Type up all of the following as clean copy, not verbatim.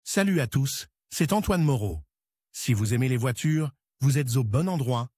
Salut à tous, c'est Antoine Moreau. Si vous aimez les voitures, vous êtes au bon endroit.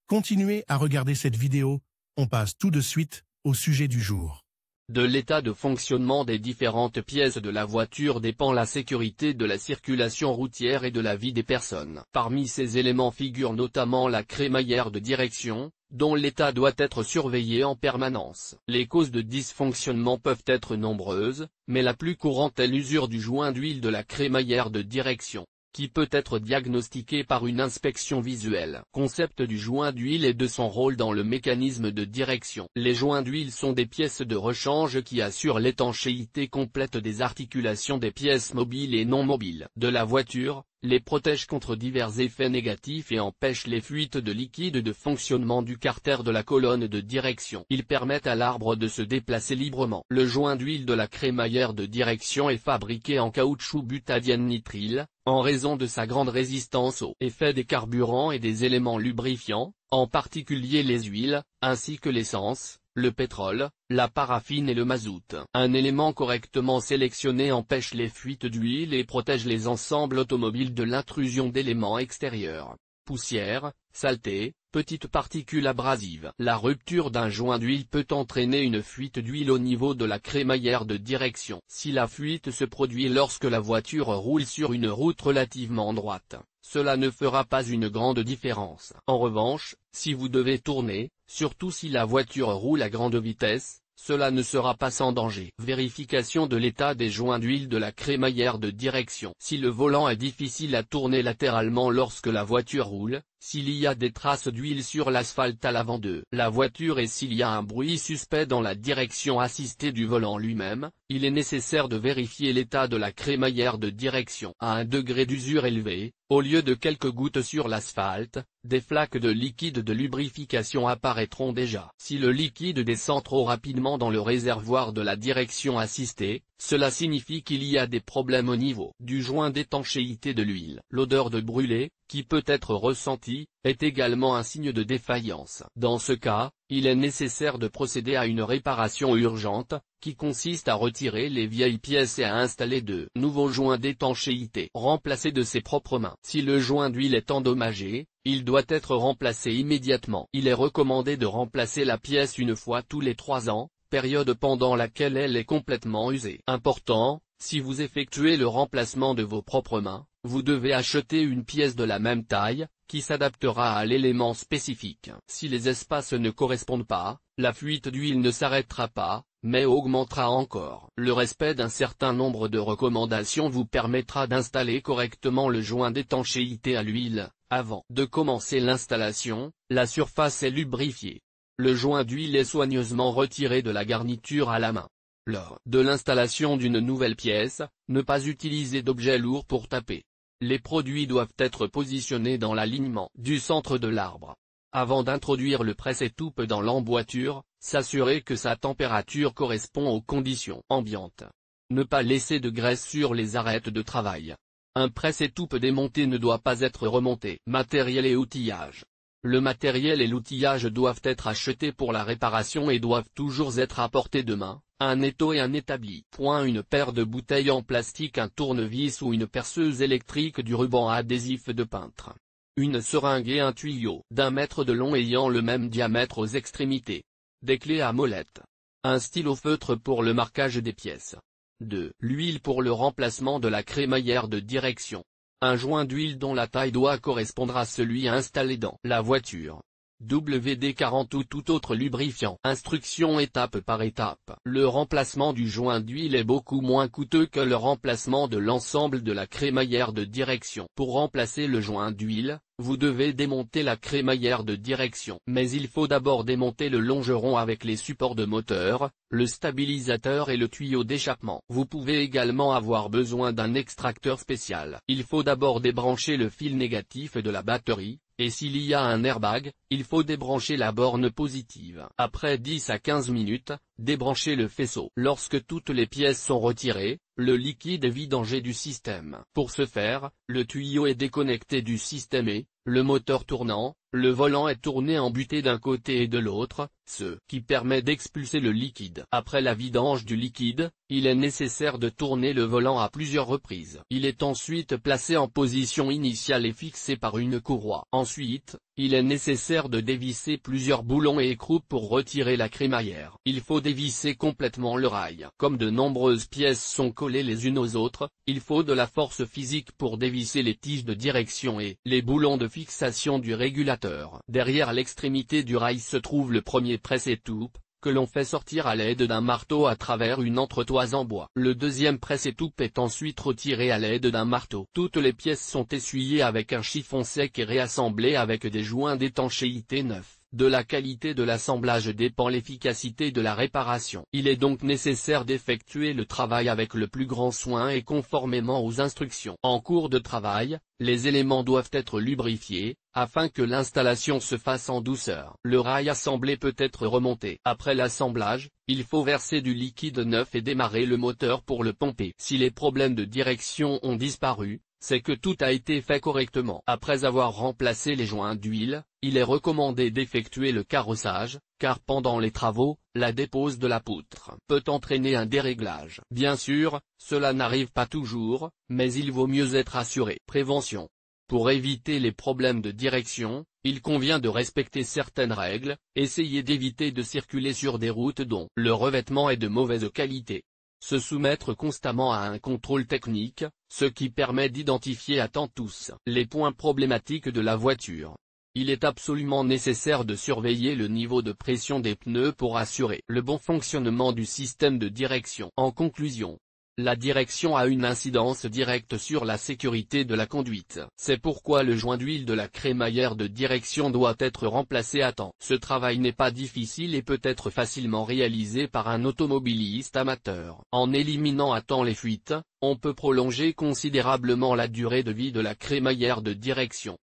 Continuez à regarder cette vidéo, on passe tout de suite au sujet du jour. De l'état de fonctionnement des différentes pièces de la voiture dépend la sécurité de la circulation routière et de la vie des personnes. Parmi ces éléments figure notamment la crémaillère de direction, dont l'état doit être surveillé en permanence. Les causes de dysfonctionnement peuvent être nombreuses, mais la plus courante est l'usure du joint d'huile de la crémaillère de direction, qui peut être diagnostiqué par une inspection visuelle. Concept du joint d'huile et de son rôle dans le mécanisme de direction. Les joints d'huile sont des pièces de rechange qui assurent l'étanchéité complète des articulations des pièces mobiles et non mobiles de la voiture, les protègent contre divers effets négatifs et empêchent les fuites de liquide de fonctionnement du carter de la colonne de direction. Ils permettent à l'arbre de se déplacer librement. Le joint d'huile de la crémaillère de direction est fabriqué en caoutchouc butadiène nitrile, en raison de sa grande résistance aux effets des carburants et des éléments lubrifiants, en particulier les huiles, ainsi que l'essence, le pétrole, la paraffine et le mazout. Un élément correctement sélectionné empêche les fuites d'huile et protège les ensembles automobiles de l'intrusion d'éléments extérieurs. Poussière, saleté, petites particules abrasives. La rupture d'un joint d'huile peut entraîner une fuite d'huile au niveau de la crémaillère de direction. Si la fuite se produit lorsque la voiture roule sur une route relativement droite, cela ne fera pas une grande différence. En revanche, si vous devez tourner, surtout si la voiture roule à grande vitesse, cela ne sera pas sans danger. Vérification de l'état des joints d'huile de la crémaillère de direction. Si le volant est difficile à tourner latéralement lorsque la voiture roule, s'il y a des traces d'huile sur l'asphalte à l'avant de la voiture et s'il y a un bruit suspect dans la direction assistée du volant lui-même, il est nécessaire de vérifier l'état de la crémaillère de direction. À un degré d'usure élevé, au lieu de quelques gouttes sur l'asphalte, des flaques de liquide de lubrification apparaîtront déjà. Si le liquide descend trop rapidement dans le réservoir de la direction assistée, cela signifie qu'il y a des problèmes au niveau du joint d'étanchéité de l'huile. L'odeur de brûlé, qui peut être ressentie, est également un signe de défaillance. Dans ce cas, il est nécessaire de procéder à une réparation urgente, qui consiste à retirer les vieilles pièces et à installer de nouveaux joints d'étanchéité remplacés de ses propres mains. Si le joint d'huile est endommagé, il doit être remplacé immédiatement. Il est recommandé de remplacer la pièce une fois tous les 3 ans, période pendant laquelle elle est complètement usée. Important, si vous effectuez le remplacement de vos propres mains, vous devez acheter une pièce de la même taille, qui s'adaptera à l'élément spécifique. Si les espaces ne correspondent pas, la fuite d'huile ne s'arrêtera pas, mais augmentera encore. Le respect d'un certain nombre de recommandations vous permettra d'installer correctement le joint d'étanchéité à l'huile. Avant de commencer l'installation, la surface est lubrifiée. Le joint d'huile est soigneusement retiré de la garniture à la main. Lors de l'installation d'une nouvelle pièce, ne pas utiliser d'objets lourds pour taper. Les produits doivent être positionnés dans l'alignement du centre de l'arbre. Avant d'introduire le presse-étoupe dans l'emboîture, s'assurer que sa température correspond aux conditions ambiantes. Ne pas laisser de graisse sur les arêtes de travail. Un presse-étoupe démonté ne doit pas être remonté. Matériel et outillage. Le matériel et l'outillage doivent être achetés pour la réparation et doivent toujours être à portée de main, un étau et un établi. Une paire de bouteilles en plastique, un tournevis ou une perceuse électrique, du ruban adhésif de peintre. Une seringue et un tuyau d'1 mètre de long ayant le même diamètre aux extrémités. Des clés à molette. Un stylo feutre pour le marquage des pièces. 2. L'huile pour le remplacement de la crémaillère de direction. Un joint d'huile dont la taille doit correspondre à celui installé dans la voiture. WD-40 ou tout autre lubrifiant. Instruction étape par étape. Le remplacement du joint d'huile est beaucoup moins coûteux que le remplacement de l'ensemble de la crémaillère de direction. Pour remplacer le joint d'huile, vous devez démonter la crémaillère de direction. Mais il faut d'abord démonter le longeron avec les supports de moteur, le stabilisateur et le tuyau d'échappement. Vous pouvez également avoir besoin d'un extracteur spécial. Il faut d'abord débrancher le fil négatif de la batterie, et s'il y a un airbag, il faut débrancher la borne positive. Après 10 à 15 minutes, débranchez le faisceau. Lorsque toutes les pièces sont retirées, le liquide est vidangé du système. Pour ce faire, le tuyau est déconnecté du système et, le moteur tournant, le volant est tourné en butée d'un côté et de l'autre, ce qui permet d'expulser le liquide. Après la vidange du liquide, il est nécessaire de tourner le volant à plusieurs reprises. Il est ensuite placé en position initiale et fixé par une courroie. Ensuite, il est nécessaire de dévisser plusieurs boulons et écrous pour retirer la crémaillère. Il faut dévisser complètement le rail. Comme de nombreuses pièces sont collées les unes aux autres, il faut de la force physique pour dévisser les tiges de direction et les boulons de fixation du régulateur. Derrière l'extrémité du rail se trouve le premier presse-étoupe, que l'on fait sortir à l'aide d'un marteau à travers une entretoise en bois. Le deuxième presse-étoupe est ensuite retiré à l'aide d'un marteau. Toutes les pièces sont essuyées avec un chiffon sec et réassemblées avec des joints d'étanchéité neufs. De la qualité de l'assemblage dépend l'efficacité de la réparation. Il est donc nécessaire d'effectuer le travail avec le plus grand soin et conformément aux instructions. En cours de travail, les éléments doivent être lubrifiés, afin que l'installation se fasse en douceur. Le rail assemblé peut être remonté. Après l'assemblage, il faut verser du liquide neuf et démarrer le moteur pour le pomper. Si les problèmes de direction ont disparu, c'est que tout a été fait correctement. Après avoir remplacé les joints d'huile, il est recommandé d'effectuer le carrossage, car pendant les travaux, la dépose de la poutre peut entraîner un déréglage. Bien sûr, cela n'arrive pas toujours, mais il vaut mieux être assuré. Prévention. Pour éviter les problèmes de direction, il convient de respecter certaines règles, essayer d'éviter de circuler sur des routes dont le revêtement est de mauvaise qualité. Se soumettre constamment à un contrôle technique, ce qui permet d'identifier à temps tous les points problématiques de la voiture. Il est absolument nécessaire de surveiller le niveau de pression des pneus pour assurer le bon fonctionnement du système de direction. En conclusion, la direction a une incidence directe sur la sécurité de la conduite. C'est pourquoi le joint d'huile de la crémaillère de direction doit être remplacé à temps. Ce travail n'est pas difficile et peut être facilement réalisé par un automobiliste amateur. En éliminant à temps les fuites, on peut prolonger considérablement la durée de vie de la crémaillère de direction.